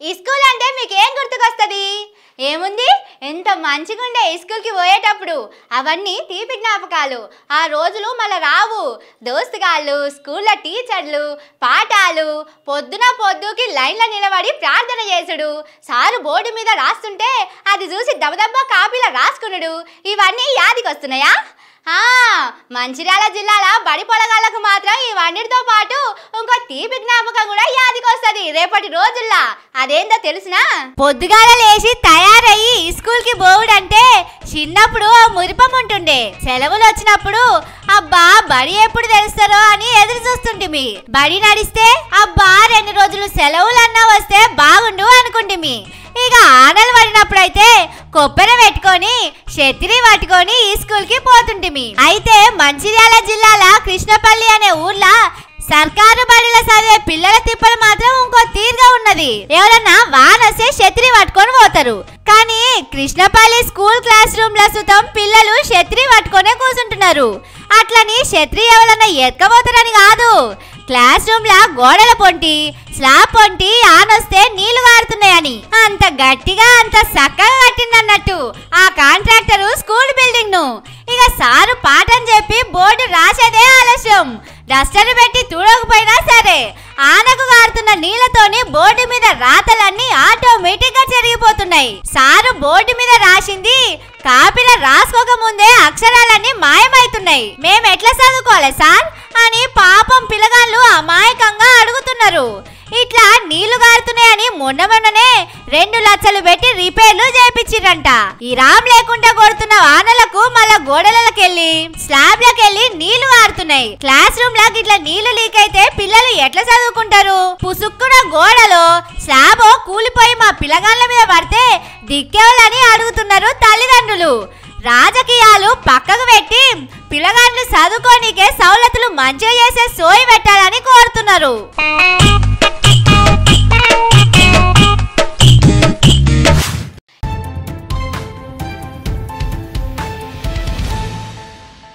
ఈ స్కూల్ అంటే మీకు ఏం గుర్తుకొస్తది? ఏముంది, ఎంత మంచిగా ఉండే ఈ స్కూల్కి పోయేటప్పుడు. అవన్నీ తీపి జ్ఞాపకాలు. ఆ రోజులు మళ్ళీ రావు. దోస్తుగాళ్ళు, స్కూల్లో టీచర్లు, పాఠాలు, పొద్దుకి లైన్లో నిలబడి ప్రార్థన చేసుడు, సారు బోర్డు మీద రాస్తుంటే అది చూసి దబదబ్బా కాపీలో రాసుకునుడు, ఇవన్నీ యాదికొస్తున్నాయా? మంచిర్యాల జిల్లాల బడి పొలగాళ్ళకు మాత్రం ఇవన్నిటితో పాటు ఇంకో తీపి జ్ఞాపకం కూడా యాదికొస్తుంది రేపటి రోజుల్లో. అదేందో తెలుసునా? పొద్దుగాల లేచి తయారయ్యి స్కూల్ కి పోవుడంటే చిన్నప్పుడు మురిపం ఉంటుండే. సెలవులు వచ్చినప్పుడు అబ్బా బడి ఎప్పుడు తెలుస్తారో అని ఎదురు చూస్తుంటిమి. బడి నడిస్తే అబ్బా 2 రోజులు సెలవులన్నా వస్తే బాగుండు అనుకుంటిమి. ఇక ఆనలు పడినప్పుడైతే కొబ్బరి పెట్టుకొని ఛత్రి పట్టుకొని ఈ స్కూల్ కి పోతుంటిమి. అయితే మంచిర్యాల జిల్లాల కృష్ణపల్లి అనే ఊర్లో సర్కారు బడిలో చదివే పిల్లల తిప్పలు మాత్రం ఇంకో తీరుగా ఉన్నది. ఎవరన్నా వానొస్తే ఛత్రి పట్టుకొని పోతారు. కానీ కృష్ణపల్లి స్కూల్ క్లాస్ రూమ్ లో సుతం పిల్లలు ఛత్రి పట్టుకొనే కూర్చుంటున్నారు. అట్లని ఛత్రి ఎవరన్నా ఎత్తుకపోతారని కాదు, క్లాస్ రూమ్ లా గోడల పొంటి స్లాబ్ పొంటి ఆనొస్తే నీళ్లు గారుతున్నాయని అంత గట్టిగా అంత చక్కగా కట్టిందన్నట్టు ఆ కాంట్రాక్టరు స్కూల్ బిల్డింగ్ ను. ఇక సారు పాఠం చెప్పి బోర్డు రాసేదే ఆలస్యం. డస్టర్ పెట్టి తుడకపోయినా సరే ఆనకు గారుతున్న నీళ్లతోని బోర్డు మీద రాతలన్నీ ఆటోమేటిక్ గా జరిగిపోతున్నాయి. సారు బోర్డు మీద రాసింది కాపీలో రాసుకోక ముందే అక్షరాలన్నీ మాయమైతున్నాయి. మేము ఎట్లా చదువుకోవాలి సార్ అని పాపం పిల్లగాళ్ళు అమాయకంగా అడుగుతున్నారు. ఇట్లా నీళ్లు గారుతున్నాయని మొన్ననే 2 లక్షలు పెట్టి రిపేర్లు చేయించిరంట. ఈ రామ్ లేకుండా కొడుతున్న వానలకు మళ్ళా గోడలకెళ్ళి స్లాబ్లకెళ్ళి నీళ్లు గారుతున్నాయి. క్లాస్ రూమ్ లా ఇట్లా నీళ్లు లీక్ అయితే పిల్లలు ఎట్లా చదువుకుంటారు? పుసుక్కున గోడలో స్లాబ్ కూలిపోయి మా పిల్లగాళ్ళ మీద పడితే దిక్కేవాళ్ళని అడుగుతున్నారు తల్లిదండ్రులు. రాజకీయాలు పక్కకు పెట్టి పిల్లగాళ్ళు చదువుకోనికే సౌలతులు మంచిగా చేసే సోయి పెట్ట